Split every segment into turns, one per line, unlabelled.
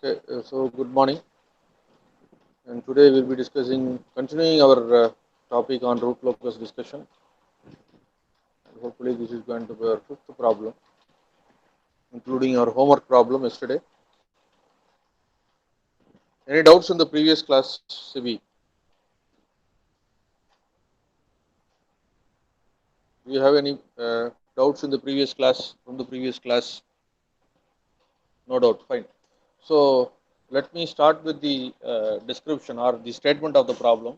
Okay, so good morning, and today we'll be continuing our topic on root locus discussion. And hopefully, this is going to be our fifth problem, including our homework problem yesterday. Any doubts in the previous class, Sibi? Do you have any doubts in the previous class from the previous class? No doubt, fine. So, let me start with the description or the statement of the problem.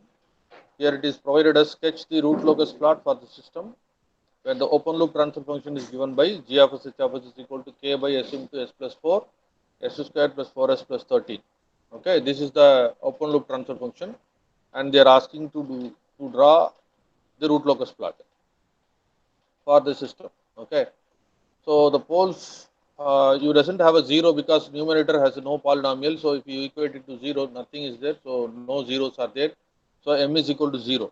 Here it is provided as sketch the root locus plot for the system where the open loop transfer function is given by g of s h of s is equal to k by s into s plus 4 s square plus 4s plus 13. Okay, this is the open loop transfer function, and they are asking to draw the root locus plot for the system. Okay, so the poles you doesn't have a zero because numerator has no polynomial. So if you equate it to zero, nothing is there. So no zeros are there. So m is equal to zero.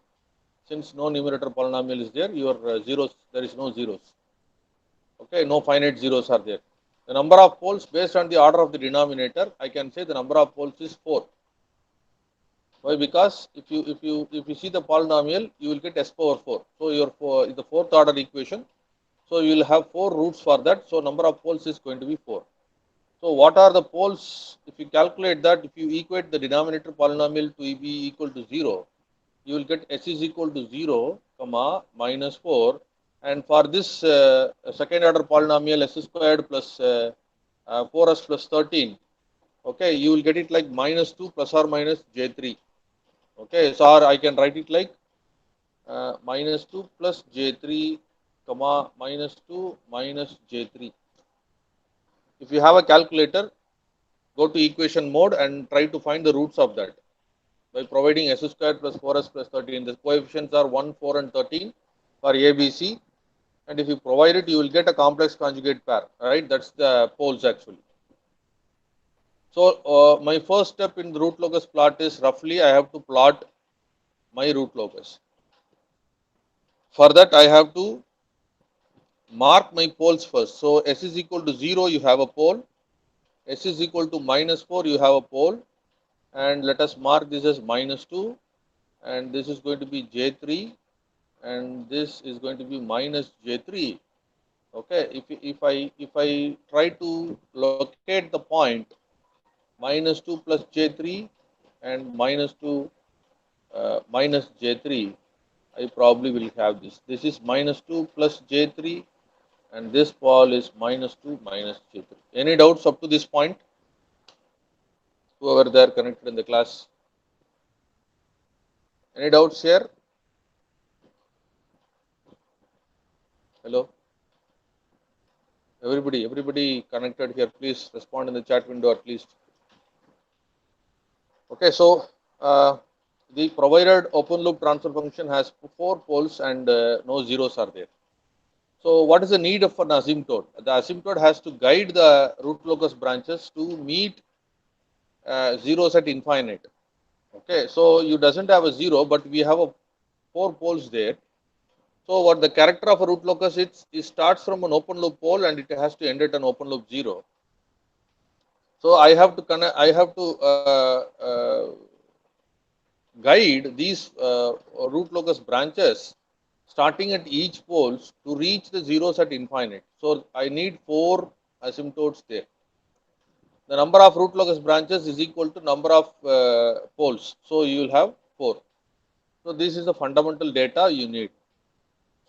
Since no numerator polynomial is there, your zeros, there is no zeros. Okay, no finite zeros are there. The number of poles based on the order of the denominator, I can say the number of poles is 4. Why? Because if you see the polynomial, you will get s power 4. So your the fourth order equation. So you will have 4 roots for that. So number of poles is going to be 4. So what are the poles? If you calculate that, if you equate the denominator polynomial to be equal to 0, you will get s is equal to 0, comma minus 4, and for this second order polynomial s squared plus 4s plus 13, okay, you will get it like minus 2 plus or minus j3. Okay, so or I can write it like minus 2 plus j3, comma minus 2 minus j3. If you have a calculator, go to equation mode and try to find the roots of that by providing s squared plus 4s plus 13. The coefficients are 1, 4 and 13 for ABC, and if you provide it, you will get a complex conjugate pair, right? That's the poles actually. So my first step in the root locus plot is roughly I have to plot my root locus. For that I have to mark my poles first. So s is equal to 0, you have a pole. S is equal to minus 4, you have a pole. And let us mark this as minus 2, and this is going to be j3, and this is going to be minus j3. Okay, if I try to locate the point minus 2 plus j3 and minus 2 minus j3, I probably will have this. This is minus 2 plus j3, and this pole is minus 2 minus j3. Any doubts up to this point? Whoever there connected in the class? Any doubts here? Hello? Everybody connected here, please respond in the chat window at least. Okay, so the provided open loop transfer function has 4 poles and no zeros are there. So what is the need of an asymptote? The asymptote has to guide the root locus branches to meet zeros at infinite. Okay, so you doesn't have a zero, but we have a 4 poles there. So what the character of a root locus is, it starts from an open loop pole and it has to end at an open loop 0. So I have to connect, I have to guide these root locus branches starting at each poles to reach the zeros at infinite. So I need 4 asymptotes there. The number of root locus branches is equal to number of poles. So you will have 4. So this is the fundamental data you need.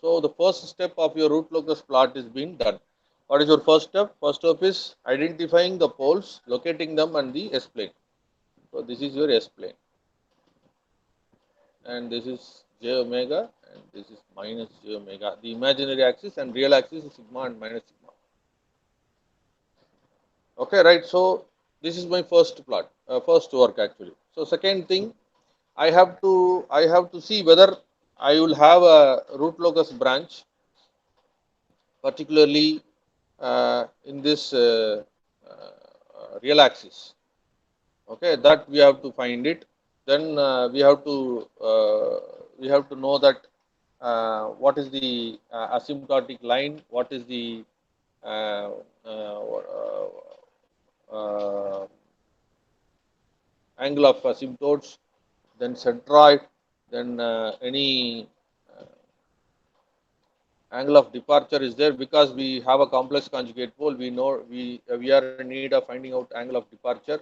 So the first step of your root locus plot is being done. What is your first step? First step is identifying the poles, locating them, and the S plane. So this is your S plane, and this is j omega, and this is minus j omega. The imaginary axis and real axis is sigma and minus sigma. Okay, right. So this is my first plot, first work actually. So second thing, I have to see whether I will have a root locus branch, particularly in this real axis. Okay, that we have to find it. Then we have to know that what is the asymptotic line, what is the uh, uh, uh, angle of asymptotes, then centroid, then any angle of departure is there. Because we have a complex conjugate pole, we know we are in need of finding out angle of departure.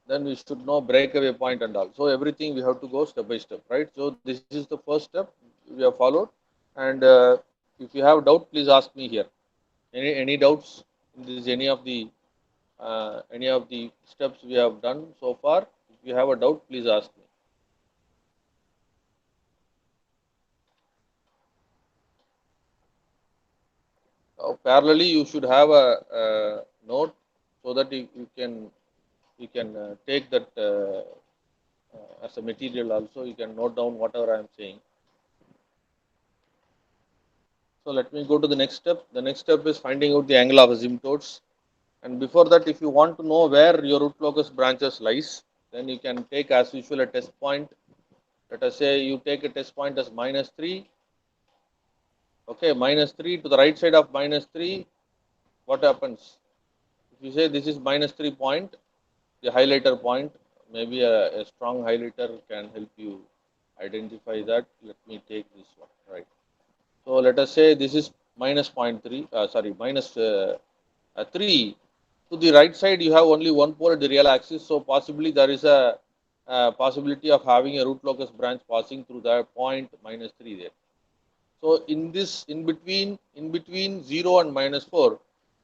Then we should know breakaway point and all. So everything we have to go step by step, right? So this is the first step we have followed. And if you have doubt, please ask me here. Any doubts in this any of the steps we have done so far? If you have a doubt, please ask me. Parallelly, you should have a note so that you can take that as a material. Also, you can note down whatever I am saying. So let me go to the next step. The next step is finding out the angle of asymptotes. And before that, if you want to know where your root locus branches lies, then you can take as usual a test point. Let us say you take a test point as -3. Okay, -3 to the right side of -3. What happens? If you say this is -3 point, the highlighter point, maybe a strong highlighter can help you identify that. Let me take this one, right? So let us say this is minus 0.3, sorry, minus 3. To the right side, you have only one pole at the real axis. So possibly there is a possibility of having a root locus branch passing through that point -3 there. So in this, in between 0 and -4,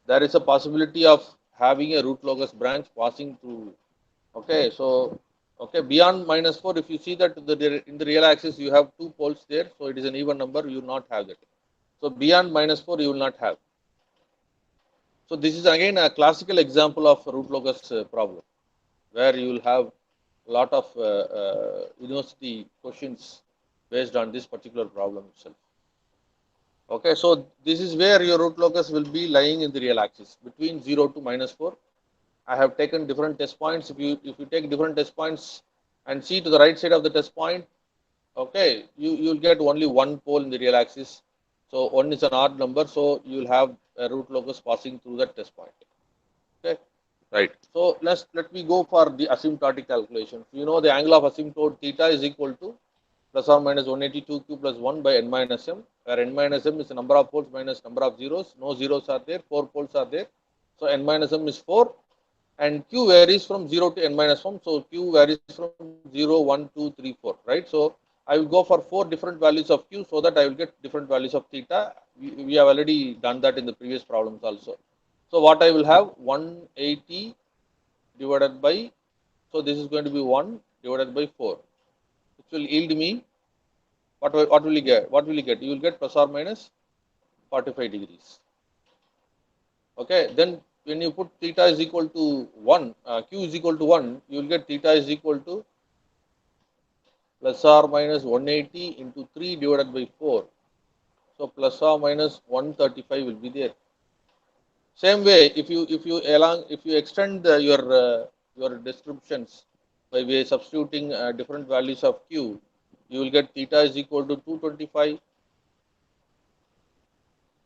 there is a possibility of having a root locus branch passing through. Okay, so okay, beyond -4, if you see that in the real axis you have two poles there, so it is an even number, you will not have that. So beyond -4 you will not have. So this is again a classical example of root locus problem, where you will have a lot of university questions based on this particular problem itself. Okay, so this is where your root locus will be lying in the real axis between 0 to -4. I have taken different test points. If you take different test points and see to the right side of the test point, okay, you'll get only one pole in the real axis. So one is an odd number, so you will have a root locus passing through that test point. Okay, right. So let me go for the asymptotic calculation. You know the angle of asymptote theta is equal to plus or minus 182q plus 1 by n minus m, where n minus m is the number of poles minus number of zeros. No zeros are there, 4 poles are there. So n minus m is 4, and q varies from 0 to n minus 1. So q varies from 0, 1, 2, 3, 4, right? So I will go for 4 different values of q so that I will get different values of theta. We have already done that in the previous problems also. So what I will have 180 divided by, so this is going to be 1 divided by 4, which will yield me, what will you get? What will you get? You will get plus or minus 45 degrees. Okay, then when you put theta is equal to 1, q is equal to 1, you will get theta is equal to plus or minus 180 into 3 divided by 4. So plus or minus 135 will be there. Same way, if you extend your descriptions by way substituting different values of q, you will get theta is equal to 225.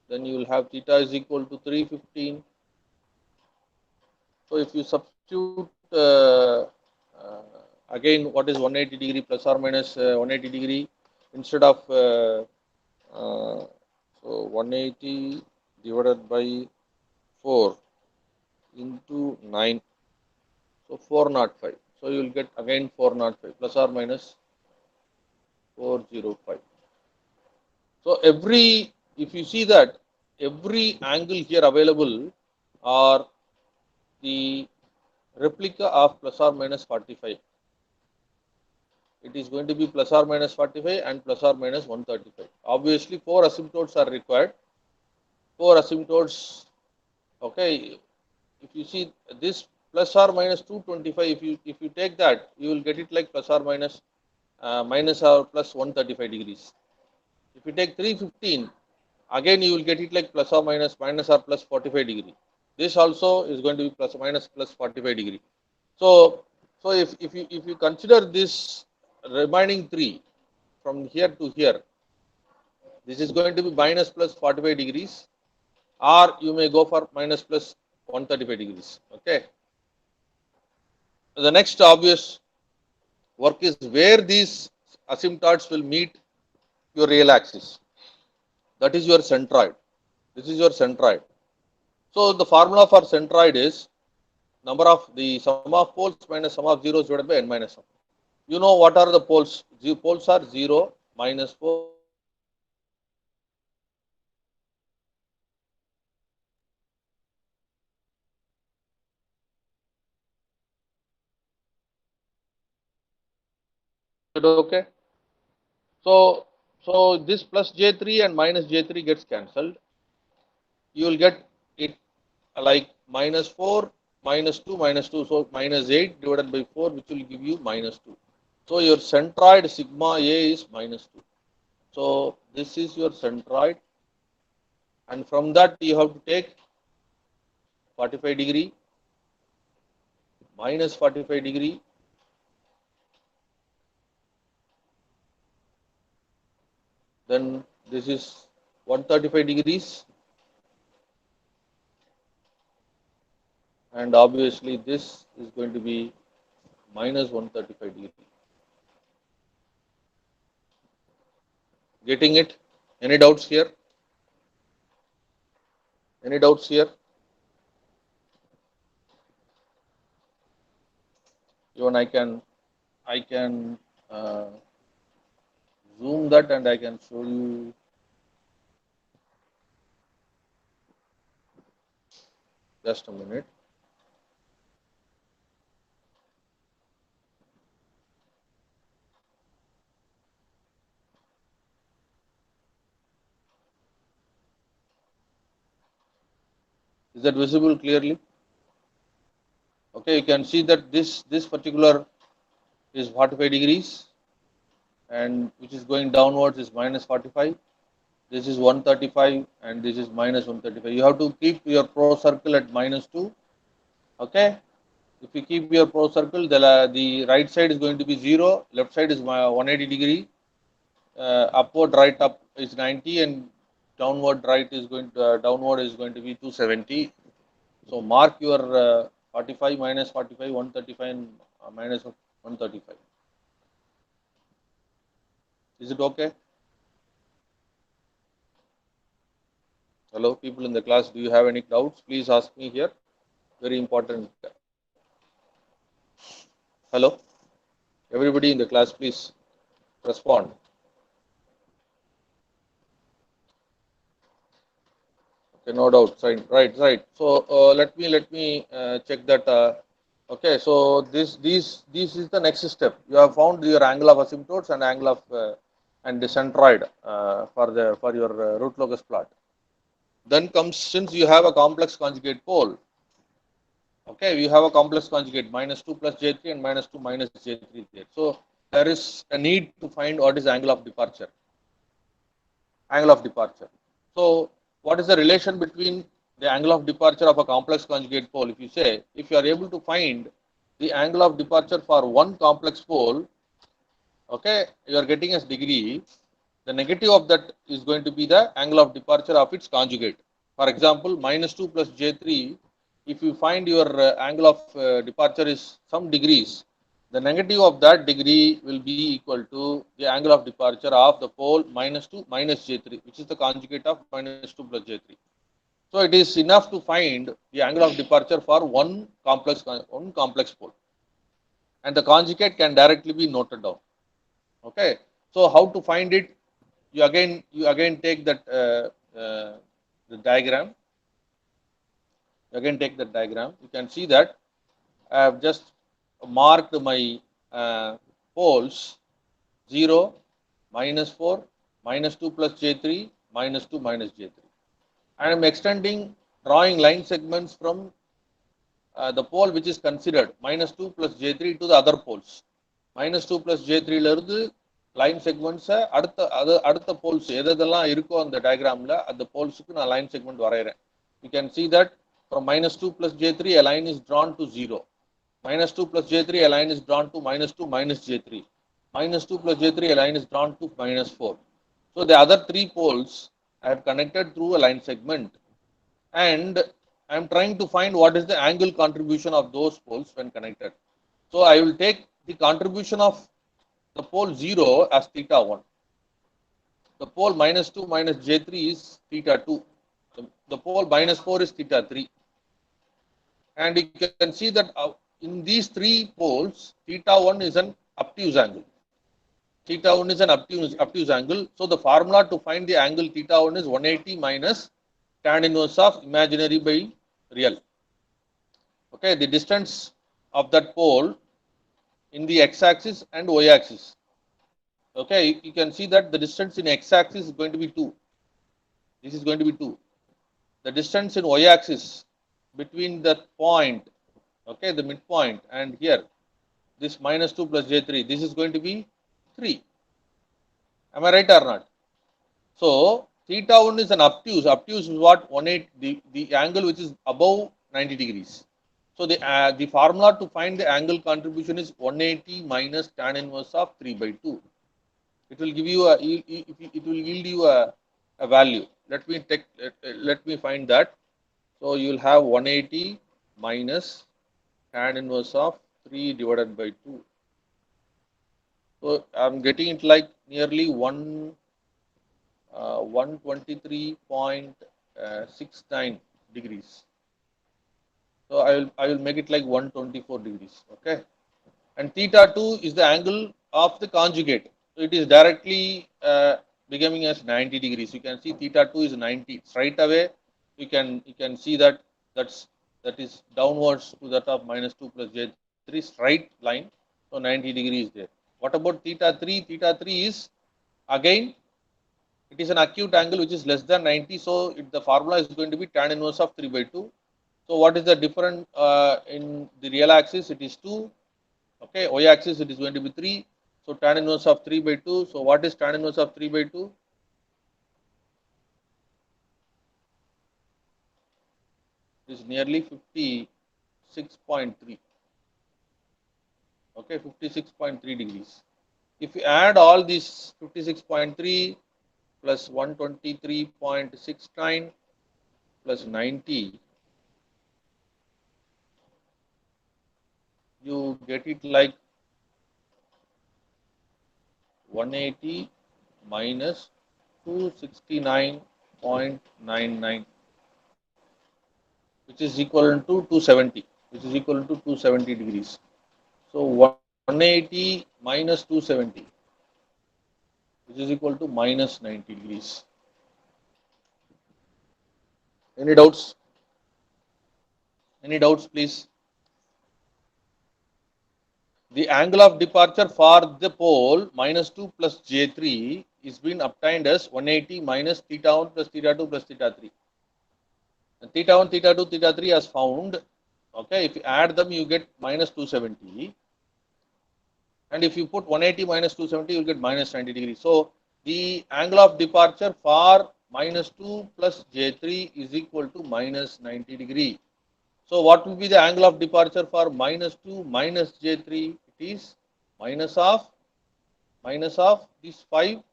Then you will have theta is equal to 315. So if you substitute again, what is 180 degree plus or minus 180 degree, instead of so 180 divided by 4 into 9, so 405. So you will get again 405 plus or minus 405. So if you see that every angle here available are the replica of plus or minus 45. It is going to be plus or minus 45 and plus or minus 135. Obviously, 4 asymptotes are required. 4 asymptotes. Okay, if you see this plus or minus 225, if you take that, you will get it like plus or minus minus or plus 135 degrees. If you take 315, again you will get it like plus or minus or plus 45 degree. This also is going to be plus or minus plus 45 degree. So if you consider this remaining 3 from here to here, this is going to be minus plus 45 degrees, or you may go for minus plus 135 degrees. Okay. The next obvious Work is where these asymptotes will meet your real axis. That is your centroid. This is your centroid. So the formula for centroid is number of the sum of poles minus sum of zeros divided by n minus 1. You know what are the poles? The poles are 0, minus 4, minus 2, minus 3, minus 2, minus 0, minus 1. Is it okay? So this plus J3 and minus J3 gets cancelled. You will get it like minus 4, minus 2, minus 2. So minus 8 divided by 4, which will give you minus 2. So your centroid sigma A is minus 2. So this is your centroid, and from that you have to take 45 degree minus 45 degree, then this is 135 degrees, and obviously this is going to be minus 135 degree. Getting it? Any doubts here? Any doubts here? Even I can uh, zoom that and I can show you. Just a minute. Is that visible clearly? Okay, you can see that this particular is 45 degrees, and which is going downwards is minus 45. This is 135 and this is minus 135. You have to keep your pro circle at minus 2. Okay. If you keep your pro circle, the right side is going to be 0, left side is 180 degree, upward right up is 90, and downward is going to be 270. So mark your 45 minus 45, 135 and minus 135. Is it okay? Hello, people in the class, do you have any doubts? Please ask me here. Very important. Hello, everybody in the class, please respond. Okay, no doubt. Right. So let me check that. Okay, so this is the next step. You have found your angle of asymptotes and angle of and the centroid for your root locus plot. Then comes, since you have a complex conjugate pole. Okay, we have a complex conjugate minus 2 plus J3 and minus 2 minus J3 there. So there is a need to find what is angle of departure. Angle of departure. So what is the relation between the angle of departure of a complex conjugate pole? If you say, if you are able to find the angle of departure for one complex pole, okay, you are getting as degree, the negative of that is going to be the angle of departure of its conjugate. For example, minus 2 plus J3, if you find your angle of departure is some degrees, the negative of that degree will be equal to the angle of departure of the pole minus 2 minus J3, which is the conjugate of minus 2 plus J3. So it is enough to find the angle of departure for one complex pole, and the conjugate can directly be noted down. Okay, so how to find it? You again take that the diagram. You again take that diagram. You can see that I have just marked my poles 0, minus 4, minus 2 plus J3, minus 2 minus J3. And I am extending, drawing line segments from the pole which is considered minus 2 plus J3 to the other poles. Minus 2 plus J3 line segments அடுத்த poles எதெல்லாம் இருக்கோ அந்த diagramல அந்த polesக்கு நான் line segment வரையறேன். You can see that from minus 2 plus J3 a line is drawn to 0. Minus 2 plus J3 a line is drawn to minus 2 minus J3. Minus 2 plus J3 a line is drawn to minus 4. So the other three poles I have connected through a line segment, and I am trying to find what is the angle contribution of those poles when connected. So I will take the contribution of the pole 0 as theta 1. The pole minus 2 minus J3 is theta 2. The pole minus 4 is theta 3. And you can see that in these three poles, theta 1 is an obtuse angle. Theta 1 is an obtuse angle. So the formula to find the angle theta 1 is 180 minus tan inverse of imaginary by real. Okay, the distance of that pole in the x-axis and y-axis. Okay, you can see that the distance in x-axis is going to be 2. This is going to be 2. The distance in y-axis between the point, okay, the midpoint and here, this minus 2 plus J3, this is going to be 3. Am I right or not? So, theta 1 is an obtuse. Obtuse is what? 180, the angle which is above 90 degrees. So, the formula to find the angle contribution is 180 minus tan inverse of 3 by 2. It will give you it will yield you a value. Let me find that. So, you will have 180 minus tan inverse of 3 divided by 2. So, I am getting it like nearly 123.69 degrees. So, I will make it like 124 degrees. Okay. And theta 2 is the angle of the conjugate. So, it is directly becoming as 90 degrees. You can see theta 2 is 90. Straight away, you can see that that is downwards to that of minus 2 plus J3 straight line. So, 90 degrees there. What about theta 3? Theta 3 is again, it is an acute angle which is less than 90. So, the formula is going to be tan inverse of 3 by 2. So, what is the difference in the real axis? It is 2. Okay, y axis it is going to be 3. So, tan inverse of 3 by 2. So, what is tan inverse of 3 by 2? It is nearly 56.3. Okay, 56.3 degrees. If you add all these 56.3 plus 123.69 plus 90, you get it like 180 minus 269.99, which is equal to 270, which is equal to 270 degrees. So 180 minus 270, which is equal to minus 90 degrees. Any doubts? Any doubts, please? The angle of departure for the pole minus 2 plus J3 is being obtained as 180 minus theta 1 plus theta 2 plus theta 3. And theta 1, theta 2, theta 3 as found. Okay, if you add them, you get minus 270. And if you put 180 minus 270, you will get minus 90 degrees. So, the angle of departure for minus 2 plus J3 is equal to minus 90 degree. So, what will be the angle of departure for minus 2 minus J3? It is minus of this 5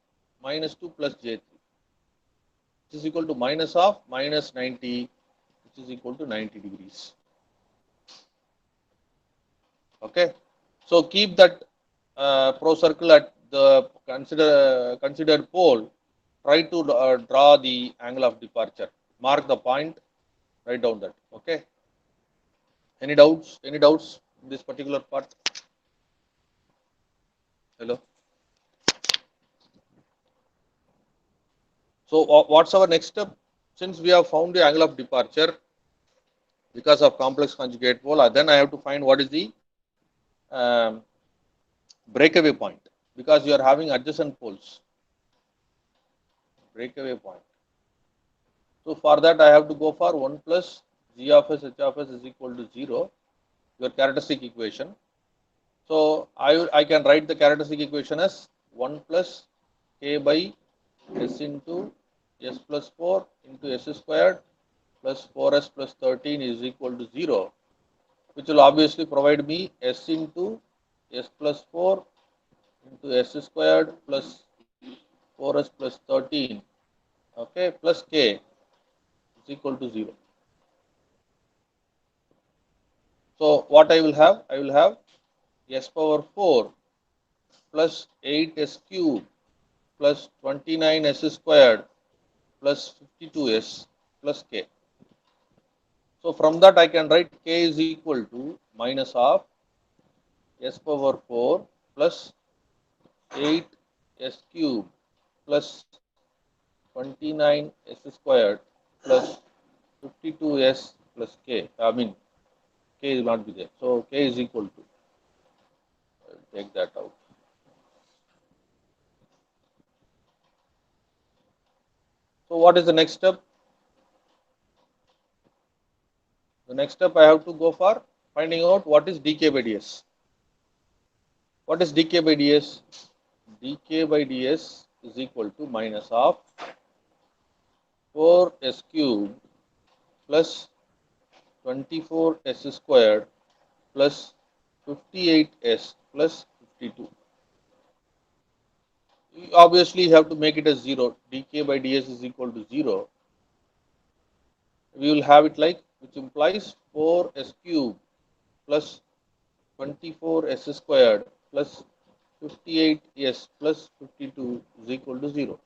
minus 2 plus J3, which is equal to minus of minus 90, which is equal to 90 degrees. Okay. So, keep that pro circle at the considered pole. Try to draw the angle of departure. Mark the point. Write down that. Okay. Any doubts? Any doubts in this particular part? Hello. So, what's our next step? Since we have found the angle of departure because of complex conjugate pole, then I have to find what is the breakaway point, because you are having adjacent poles. Breakaway point. So, for that I have to go for 1 plus g of s h of s is equal to 0, your characteristic equation. So, I can write the characteristic equation as 1 plus k by s into s plus 4 into s squared plus 4s plus 13 is equal to 0, which will obviously provide me s into s plus 4 into s squared plus 4s plus 13, okay, plus k is equal to 0. So, what I will have? I will have s power 4 plus 8s cube plus 29s squared plus 52s plus k. So from that I can write k is equal to minus of s power 4 plus 8s cube plus 29s squared plus 52s plus k. I mean k will not be there. So k is equal to, take that out. So what is the next step? The next step I have to go for finding out what is dk by ds. What is dk by ds? Dk by ds is equal to minus of 4s cube plus 24s squared plus 58s plus 52. Obviously, you have to make it as 0. dk by ds is equal to 0. We will have it like, which implies 4s cube plus 24s squared plus 58s plus 52 is equal to 0.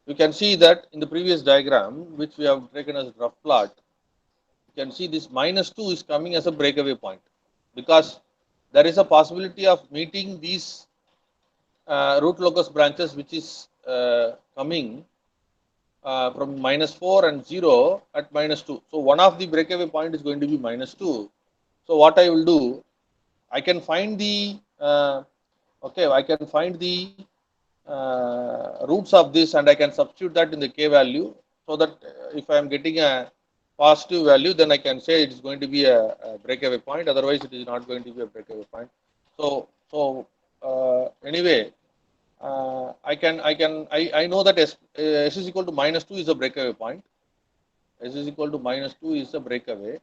You can see that in the previous diagram, which we have taken as rough plot, you can see this minus 2 is coming as a breakaway point, because there is a possibility of meeting these root locus branches which is coming from minus 4 and 0 at minus 2. So one of the breakaway point is going to be minus 2. So what I will do, I can find the I can find the roots of this, and I can substitute that in the k value, so that if I am getting a positive value, then I can say it is going to be a breakaway point. Otherwise, it is not going to be a breakaway point. So anyway, I know that s is equal to minus 2 is a breakaway point. S is equal to minus 2 is a breakaway,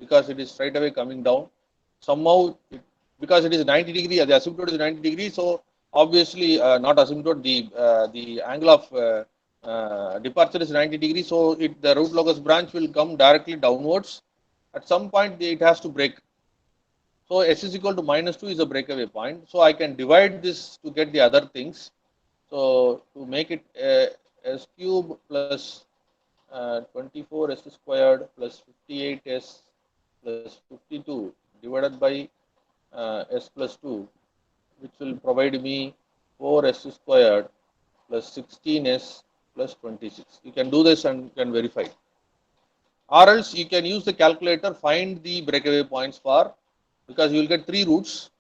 because it is straight away coming down. Somehow, because it is 90 degree, the asymptote is 90 degree, so obviously not asymptote, the angle of departure is 90 degree, so the root locus branch will come directly downwards. At some point, it has to break. So s is equal to minus 2 is a breakaway point. So I can divide this to get the other things. So to make it s cube plus 24s squared plus 58s plus 52 divided by s plus 2, which will provide me 4s squared plus 16s plus 26. You can do this and can verify. Or else you can use the calculator, find the breakaway points for, because you will get 3 roots.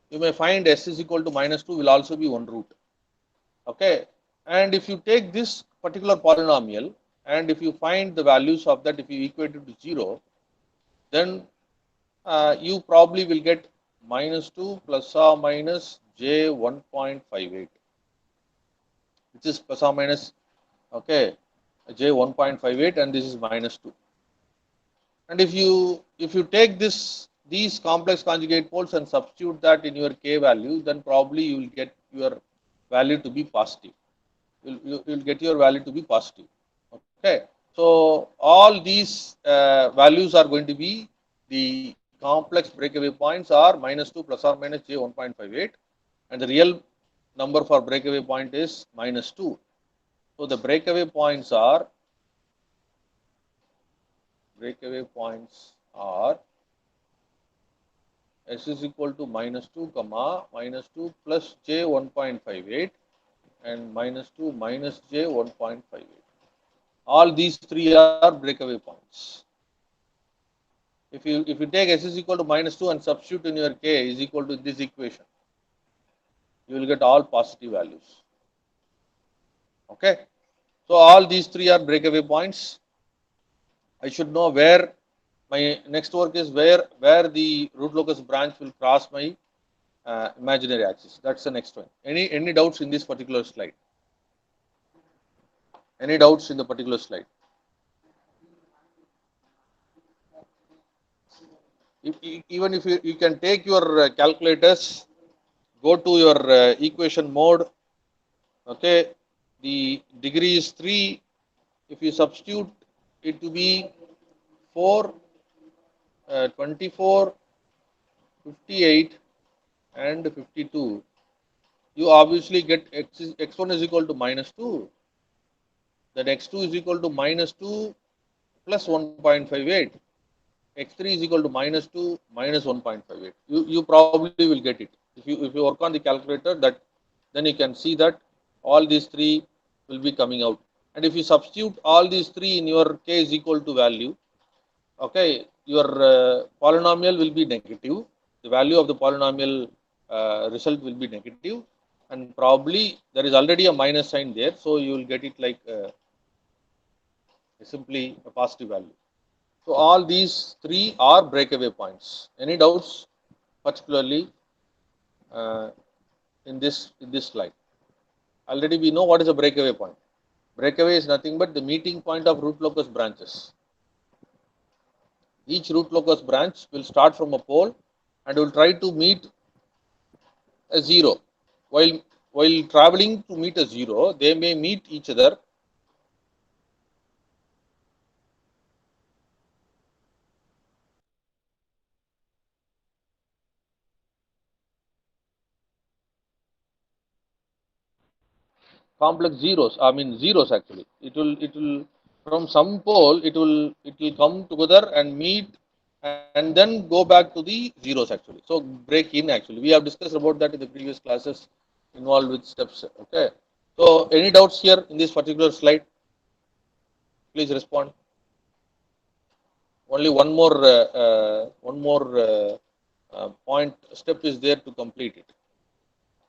You may find s is equal to minus 2 will also be one root. Okay. And if you take this particular polynomial, and if you find the values of that, if you equate it to 0, then you probably will get minus 2 plus or minus j 1.58, which is plus or minus, okay, j 1.58, and this is minus 2. And if you take these complex conjugate poles and substitute that in your k value, then probably you will get your value to be positive. You'll get your value to be positive. Okay. So all these values are going to be the complex breakaway points are minus 2 plus or minus j 1.58, and the real number for breakaway point is minus 2. So the breakaway points are s is equal to minus 2 comma minus 2 plus j 1.58 and minus 2 minus j 1.58. All these three are breakaway points. If you take s is equal to minus 2 and substitute in your k is equal to this equation, you will get all positive values. Okay. So all these three are breakaway points. I should know where my next work is, where the root locus branch will cross my imaginary axis. That's the next one. Any doubts in this particular slide? Any doubts in the particular slide? Even if you can take your calculators, go to your equation mode. Okay, the degree is 3. If you substitute it to be 4, 24, 58 and 52, you obviously get x1 is equal to -2, then x2 is equal to -2 plus 1.58, x3 is equal to -2 minus 1.58. You probably will get it. If you work on the calculator, that then you can see that all these three will be coming out. And if you substitute all these three in your k is equal to value, okay, your polynomial will be negative. The value of the polynomial result will be negative, and probably there is already a minus sign there, so you will get it like simply a positive value. So all these three are breakaway points. Any doubts, particularly uh, in this slide? Already we know what is a breakaway point. Breakaway is nothing but the meeting point of root locus branches. Each root locus branch will start from a pole and will try to meet a zero. While traveling to meet a zero, they may meet each other complex zeros. I mean zeros actually. It will from some pole it will come together and meet and then go back to the zeros actually. So break in actually. We have discussed about that in the previous classes involved with steps. Okay. So any doubts here in this particular slide? Please respond. Only one more point step is there to complete it.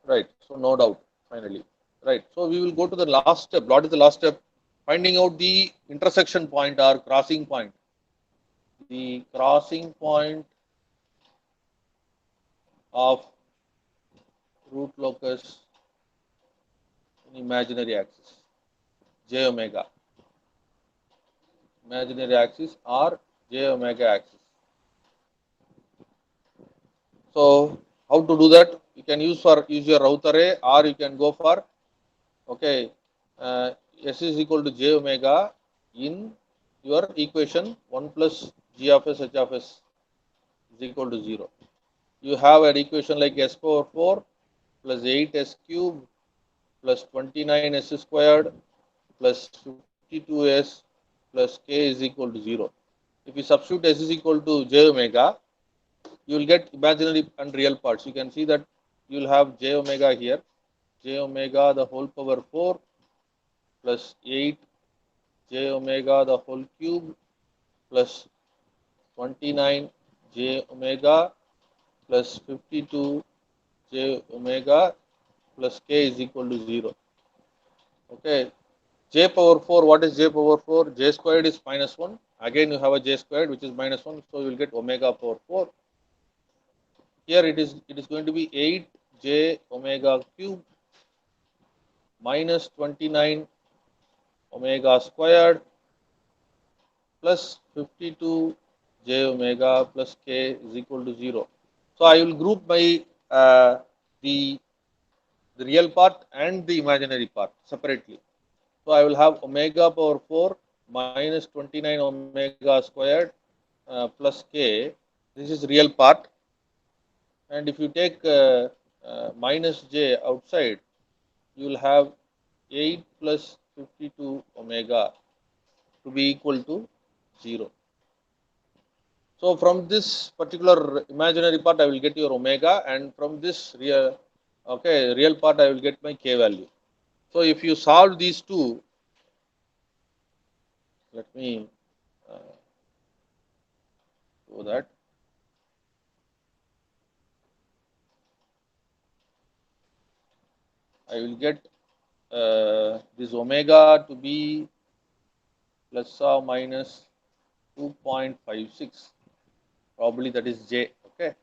Right. So no doubt. Finally. Right. So we will go to the last step. What is the last step? Finding out the intersection point or crossing point. The crossing point of root locus in imaginary axis, j omega. Imaginary axis or j omega axis. So how to do that? You can use your Raut array, or you can go for okay s is equal to j omega in your equation 1 plus g of s h of s is equal to 0. You have an equation like s power 4 plus 8s cube plus 29s squared plus 52s plus k is equal to 0. If you substitute s is equal to j omega, you will get imaginary and real parts. You can see that you will have j omega here, j omega the whole power 4 plus 8 j omega the whole cube plus 29 j omega plus 52 j omega plus k is equal to 0. Okay, j power 4, what is j power 4? J squared is minus 1. Again you have a j squared which is minus 1, so you will get omega power 4. Here it is going to be 8 j omega cube minus 29 omega squared plus 52 j omega plus k is equal to 0. So I will group by the real part and the imaginary part separately. So I will have omega power 4 minus 29 omega squared plus k. This is real part. And if you take minus j outside, you will have 8 plus 52 omega to be equal to 0. So from this particular imaginary part, I will get your omega, and from this real part, I will get my k value. So if you solve these two, let me uh, do that. I will get this omega to be plus or minus 2.56. Probably that is j. Okay,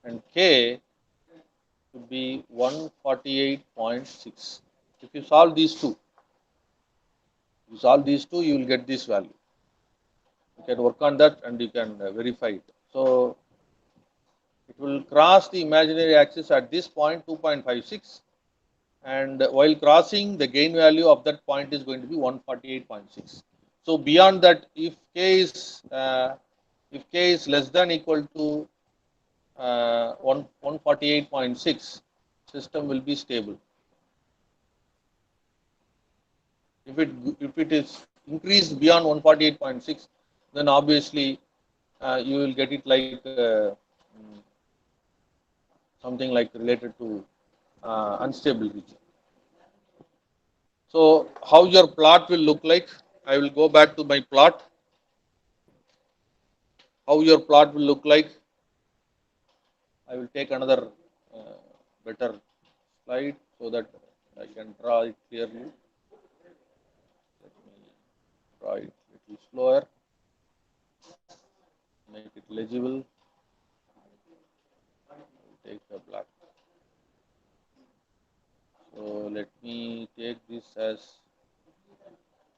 and k to be 148.6. If you solve these two, you will get this value. You can work on that and you can verify it. So it will cross the imaginary axis at this point 2.56, and while crossing, the gain value of that point is going to be 148.6. So beyond that, if k is less than equal to 148.6, system will be stable. If it is increased beyond 148.6, then obviously you will get it like something like related to unstable region. So how your plot will look like? I will go back to my plot. How your plot will look like? I will take another better slide so that I can draw it clearly. Let me draw it a little slower, make it legible. Take the black. So let me take this as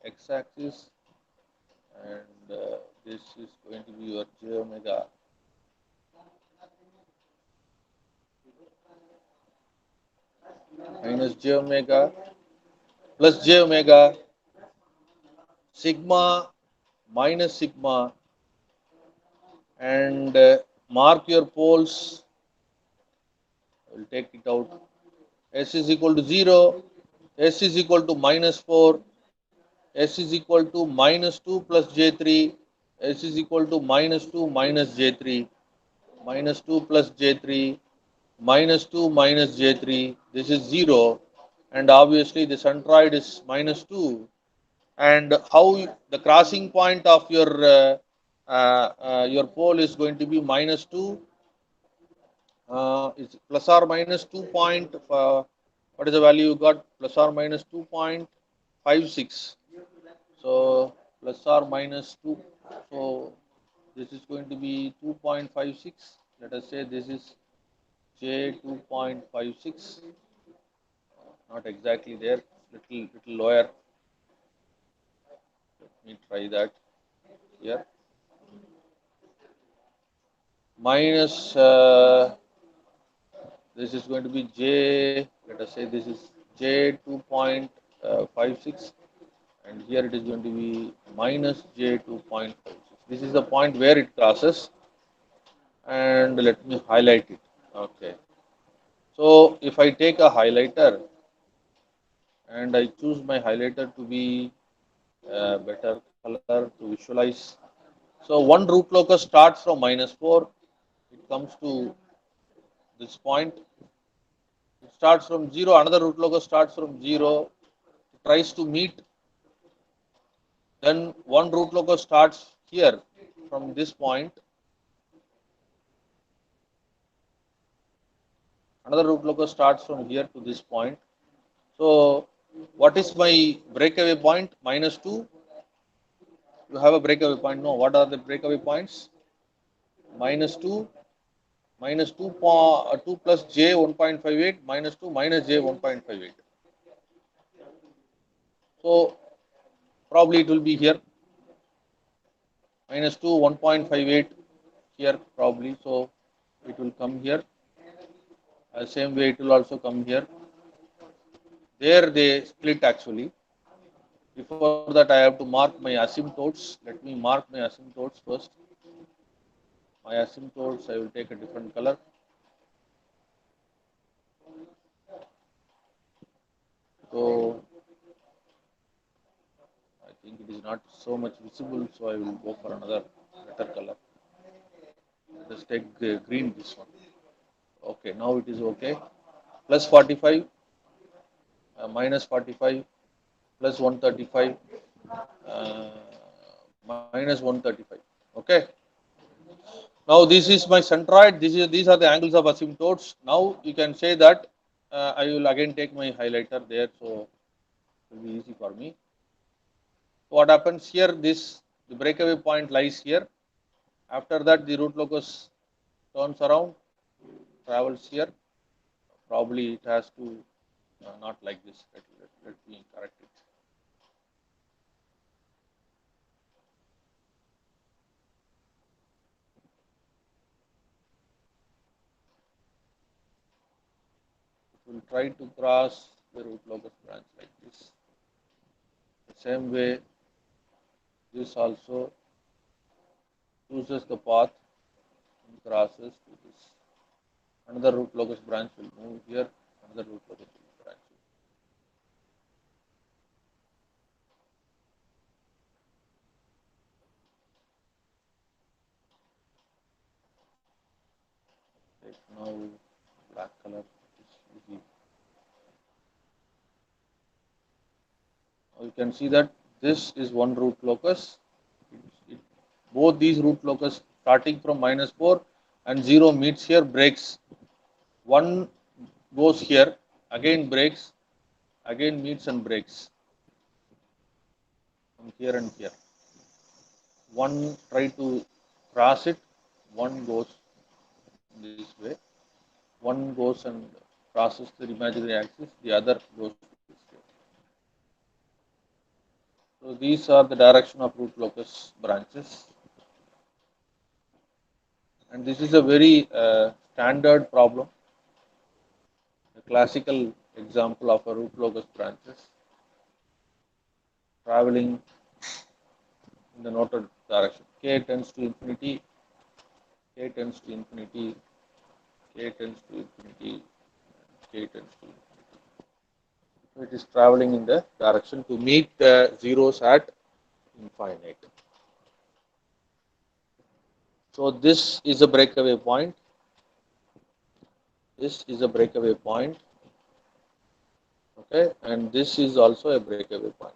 x-axis, and this is going to be your j omega minus j omega plus j omega sigma minus sigma, and mark your poles. I will take it out. S is equal to 0, S is equal to minus 4, S is equal to minus 2 plus J3, S is equal to minus 2 minus J3, minus 2 plus J3, minus 2 minus J3, this is 0, and obviously the centroid is minus 2, and how the crossing point of your pole is going to be minus 2, is plus or minus 2 point, what is the value you got, plus or minus 2.56. So plus or minus 2, so this is going to be 2.56. Let us say this is J 2.56, not exactly there, little lower. Let me try that here. Minus, this is going to be J, let us say this is J 2.56, and here it is going to be minus J 2.56. This is the point where it crosses, and let me highlight it. Okay. So if I take a highlighter and I choose my highlighter to be a better color to visualize. So one root locus starts from minus 4, it comes to this point, it starts from 0, another root locus starts from 0, it tries to meet, then one root locus starts here from this point, another root locus starts from here to this point. So what is my breakaway point? Minus 2. You have a breakaway point? No. What are the breakaway points? Minus 2, minus 2 plus j 1.58, minus 2 minus j 1.58. So probably it will be here, minus 2 1.58 here probably. So it will come here. Same way it will also come here. There they split actually. Before that I have to mark my asymptotes. Let me mark my asymptotes first. My asymptotes I will take a different color. So I think it is not so much visible, so I will go for another better color. Just take green, this one. Okay, now it is okay. Plus 45, minus 45, plus 135, uh, minus 135. Okay. Now this is my centroid. These are the angles of asymptotes. Now you can say that I will again take my highlighter there, so it will be easy for me. So what happens here? The breakaway point lies here. After that, the root locus turns around, travels here. Probably it has to not like this. Let me correct it. It will try to cross the root locus branch like this. The same way This also chooses the path and crosses to this. Another root locus branch will move here. Another root locus branch. Take now black color is easy. Now you can see that this is one root locus. It, both these root locus starting from -4 and 0 meets here, breaks. One goes here, again breaks, again meets and breaks from here and here. One try to cross it, one goes this way, one goes and crosses the imaginary axis, the other goes this way. So these are the direction of root locus branches, and this is a very standard problem, a classical example of a root locus branches traveling in the noted direction. K tends to infinity, K tends to infinity, K tends to infinity, K tends to infinity. So it is traveling in the direction to meet the zeros at infinite. So this is a breakaway point. This is a breakaway point. Okay, and this is also a breakaway point.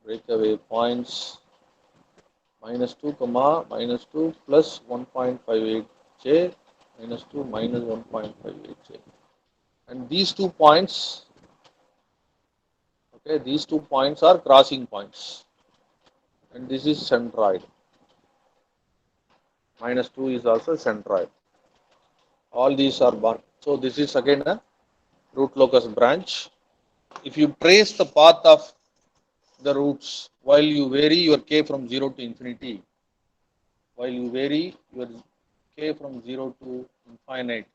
Breakaway points -2 comma -2 plus 1.58j -2 minus 1.58j, and these 2 points, okay, these 2 points are crossing points, and this is centroid. -2 is also centroid. All these are one. So this is again a root locus branch. If you trace the path of the roots while you vary your k from 0 to infinity, while you vary your k from 0 to infinite,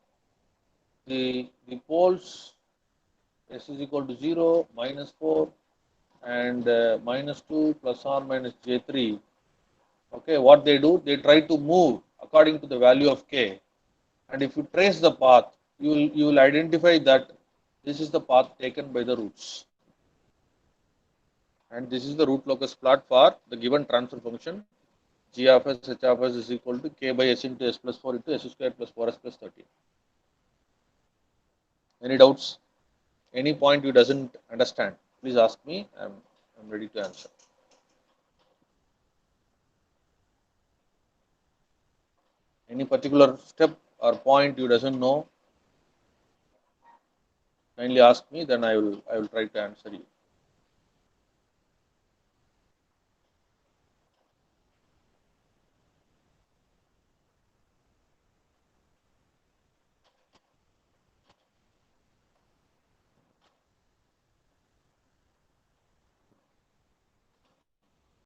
the poles s is equal to 0, -4, and -2 plus or minus j3. Okay, what they do, they try to move according to the value of k, and if you trace the path, you will identify that this is the path taken by the roots, and this is the root locus plot for the given transfer function g of s h of s is equal to k by s into s plus 4 into s square plus 4s plus 13. Any doubts? Any point you doesn't understand, please ask me. I'm ready to answer. Any particular step or point you doesn't know, kindly ask me, then I will try to answer you.